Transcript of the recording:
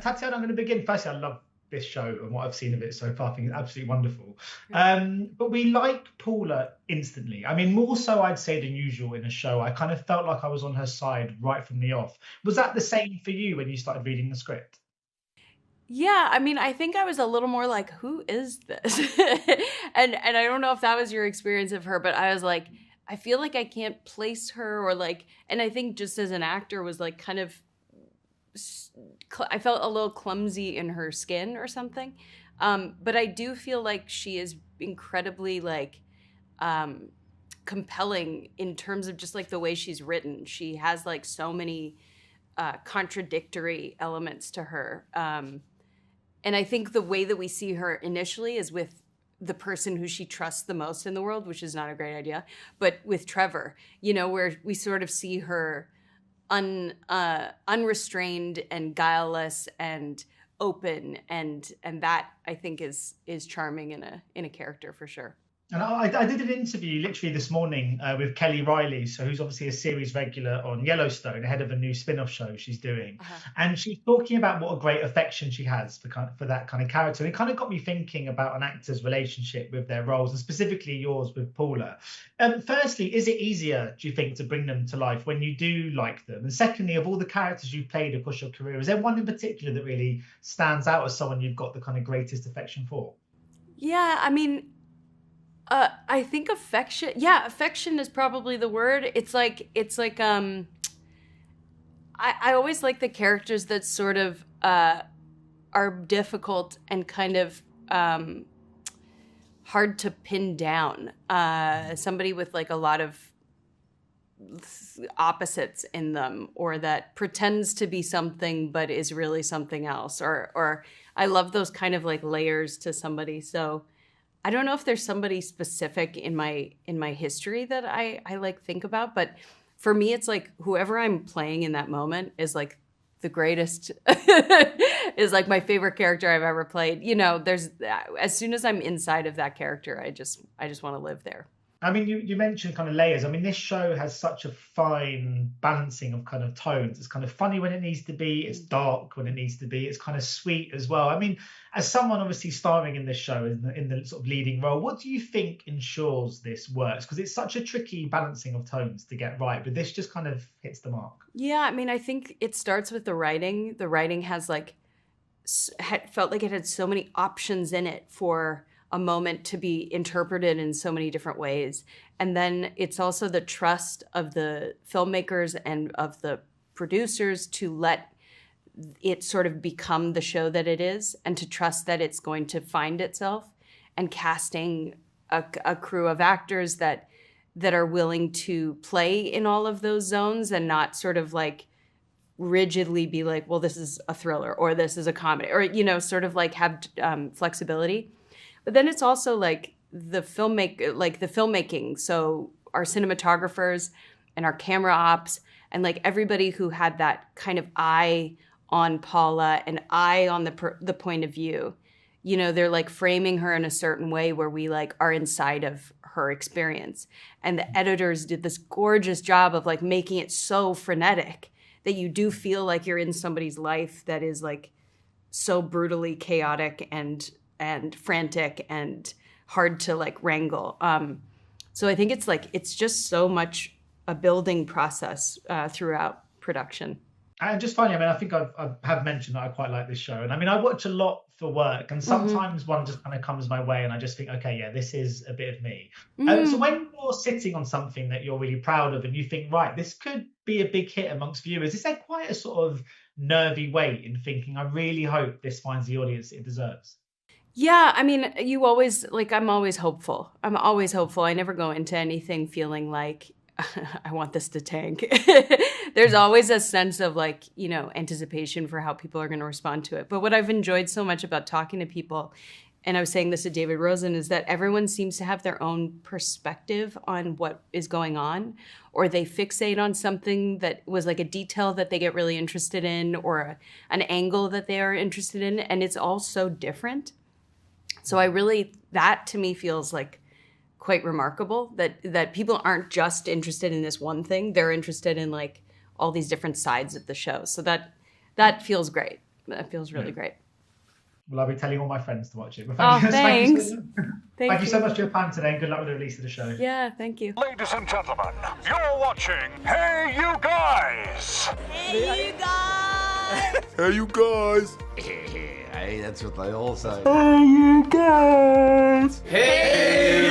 Tatiana, I'm going to begin. Firstly, I love this show and what I've seen of it so far. I think it's absolutely wonderful. But we like Paula instantly. I mean, more so I'd say than usual in a show. I kind of felt like I was on her side right from the off. Was that the same for you when you started reading the script? Yeah, I mean, I think I was a little more like, who is this? And I don't know if that was your experience of her, but I was like, I feel like I can't place her or like, and I think just as an actor was like kind of, I felt a little clumsy in her skin or something. But I do feel like she is incredibly like um, compelling in terms of just like the way she's written. She has like so many contradictory elements to her. And I think the way that we see her initially is with the person who she trusts the most in the world, which is not a great idea, but with Trevor, you know, where we sort of see her unrestrained and guileless and open, and that I think is charming in a character for sure. And I did an interview literally this morning with Kelly Riley, so who's obviously a series regular on Yellowstone, ahead of a new spin-off show she's doing. And she's talking about what a great affection she has for that kind of character. And it kind of got me thinking about an actor's relationship with their roles, and specifically yours with Paula. Firstly, is it easier, do you think, to bring them to life when you do like them? And secondly, of all the characters you've played across your career, is there one in particular that really stands out as someone you've got the kind of greatest affection for? Yeah, I mean, I think affection. Yeah, affection is probably the word. I always like the characters that sort of are difficult and kind of hard to pin down. Somebody with like a lot of opposites in them, or that pretends to be something but is really something else. Or I love those kind of like layers to somebody. So I don't know if there's somebody specific in my history that I like think about, but for me, it's like whoever I'm playing in that moment is like the greatest, is like my favorite character I've ever played. You know, there's as soon as I'm inside of that character, I just want to live there. I mean, you mentioned kind of layers. I mean, this show has such a fine balancing of kind of tones. It's kind of funny when it needs to be, it's dark when it needs to be, it's kind of sweet as well. I mean, as someone obviously starring in this show in the sort of leading role, what do you think ensures this works? Because it's such a tricky balancing of tones to get right, but this just kind of hits the mark. Yeah, I mean, I think it starts with the writing. The writing has like felt like it had so many options in it for a moment to be interpreted in so many different ways. And then it's also the trust of the filmmakers and of the producers to let it sort of become the show that it is, and to trust that it's going to find itself, and casting a crew of actors that are willing to play in all of those zones and not sort of like rigidly be like, well, this is a thriller or this is a comedy, or, you know, sort of like have flexibility. But then it's also like the filmmaking. So our cinematographers and our camera ops and like everybody who had that kind of eye on Paula and eye on the point of view. You know, they're like framing her in a certain way where we like are inside of her experience. And the editors did this gorgeous job of like making it so frenetic that you do feel like you're in somebody's life that is like so brutally chaotic and frantic and hard to like wrangle. So I think it's just so much a building process throughout production. And just finally, I mean, I think I have mentioned that I quite like this show. And I mean, I watch a lot for work, and sometimes one just kind of comes my way and I just think, okay, yeah, this is a bit of me. So when you're sitting on something that you're really proud of and you think, right, this could be a big hit amongst viewers, is there quite a sort of nervy weight in thinking, I really hope this finds the audience it deserves? Yeah, I mean, you always, like, I'm always hopeful. I'm always hopeful. I never go into anything feeling like I want this to tank. There's always a sense of like, you know, anticipation for how people are going to respond to it. But what I've enjoyed so much about talking to people, and I was saying this to David Rosen, is that everyone seems to have their own perspective on what is going on, or they fixate on something that was like a detail that they get really interested in, or an angle that they are interested in. And it's all so different. So that to me feels like quite remarkable that people aren't just interested in this one thing. They're interested in like all these different sides of the show. So that feels great. That feels really great. Well, I'll be telling all my friends to watch it. But thanks. Thank you so much for your time today, and good luck with the release of the show. Yeah, thank you. Ladies and gentlemen, you're watching Hey You Guys! Hey, you guys! Hey, you guys! Hey, that's what they all say. Hey, you guys! Hey!